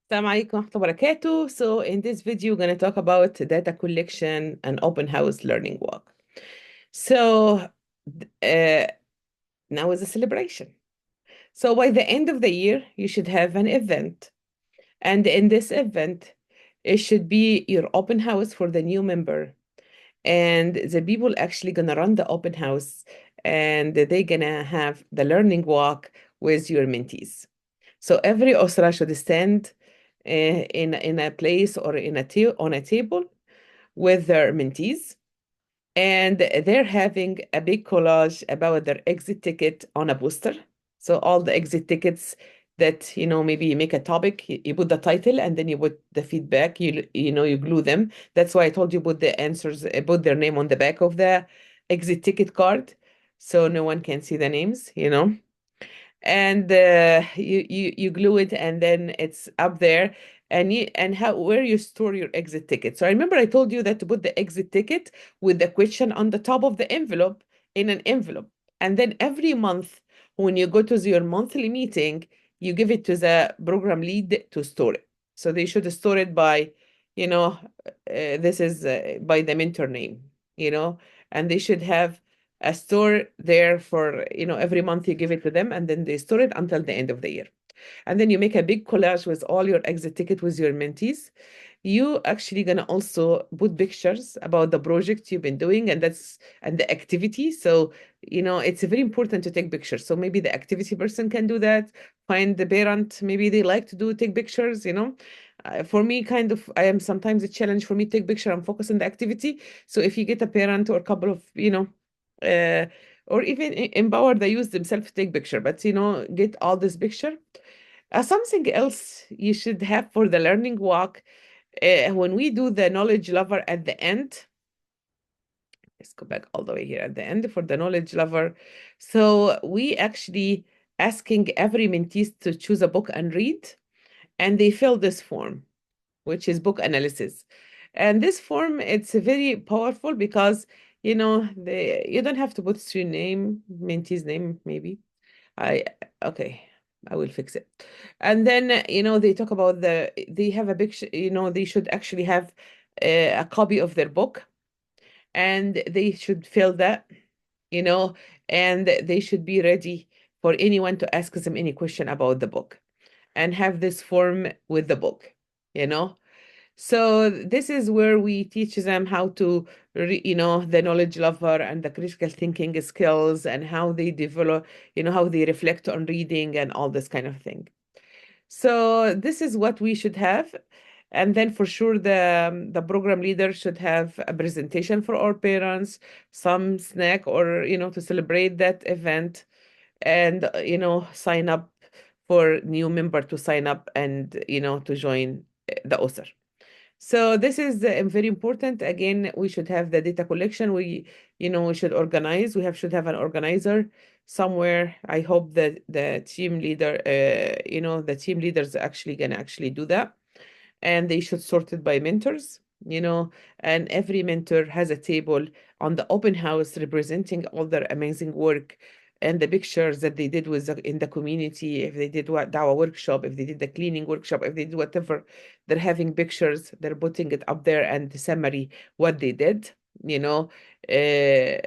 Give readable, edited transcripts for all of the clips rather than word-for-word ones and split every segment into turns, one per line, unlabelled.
Assalamu alaikum wa rahmatullahi wa barakatuh. So in this video, we're going to talk about data collection and open house learning walk. So uh, now is a celebration. So by the end of the year, you should have an event. And in this event, it should be your open house for the new member. And the people actually going to run the open house and they're going to have the learning walk with your mentees. So every Osra should stand in a place or on a table with their mentees, and they're having a big collage about their exit ticket on a poster. So all the exit tickets that maybe you make a topic, you put the title, and then you put the feedback. You glue them. That's why I told you put the answers, put their name on the back of the exit ticket card, so no one can see the names. And you glue it, and then it's up there, and how where you store your exit ticket. So I remember I told you that to put the exit ticket with the question on the top of the envelope in an envelope, and then every month when you go to your monthly meeting, you give it to the program lead to store it. So they should store it by, this is by the mentor name, and they should have a store there for, every month you give it to them, and then they store it until the end of the year. And then you make a big collage with all your exit ticket with your mentees. You actually gonna also put pictures about the project you've been doing, and the activity. So, it's very important to take pictures. So maybe the activity person can do that. Find the parent, maybe they like to take pictures. For me, I am sometimes a challenge for me to take picture and focus on the activity. So if you get a parent or a couple of, uh, or even empower the youth themselves to take picture, but get all this picture. Something else you should have for the learning walk, when we do the knowledge lover at the end. Let's go back all the way here at the end for the knowledge lover. So we actually asking every mentee to choose a book and read, and they fill this form, which is book analysis. And this form, it's very powerful because you don't have to put your name, mentee's name, maybe. I Okay, I will fix it. And then they talk about they have a big they should actually have a copy of their book, and they should fill that, you know, and they should be ready for anyone to ask them any question about the book, and have this form with the book, you know. So this is where we teach them how to, the knowledge lover and the critical thinking skills, and how they develop, how they reflect on reading and all this kind of thing. So this is what we should have. And then for sure, the program leader should have a presentation for our parents, some snack, or, to celebrate that event, and, sign up for new member to sign up, and, to join the OSER. So this is very important. Again, we should have the data collection. We should organize. Should have an organizer somewhere. I hope that the team leader, the team leaders actually can actually do that, and they should sort it by mentors. And every mentor has a table on the open house representing all their amazing work, and the pictures that they did in the community. If they did what Dawa workshop, if they did the cleaning workshop, if they did whatever, they're having pictures, they're putting it up there, and the summary what they did, you know, uh,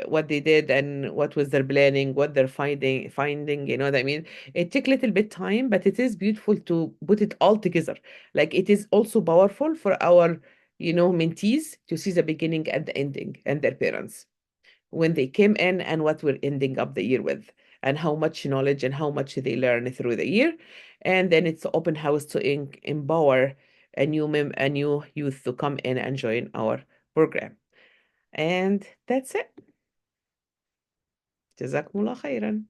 what they did, and what was their planning, what they're finding, you know what I mean? It take little bit time, but it is beautiful to put it all together. Like, it is also powerful for our, mentees to see the beginning and the ending, and their parents when they came in, and what we're ending up the year with, and how much knowledge and how much they learn through the year. And then it's open house to empower a new youth to come in and join our program. And that's it. جزاكم الله خيرا.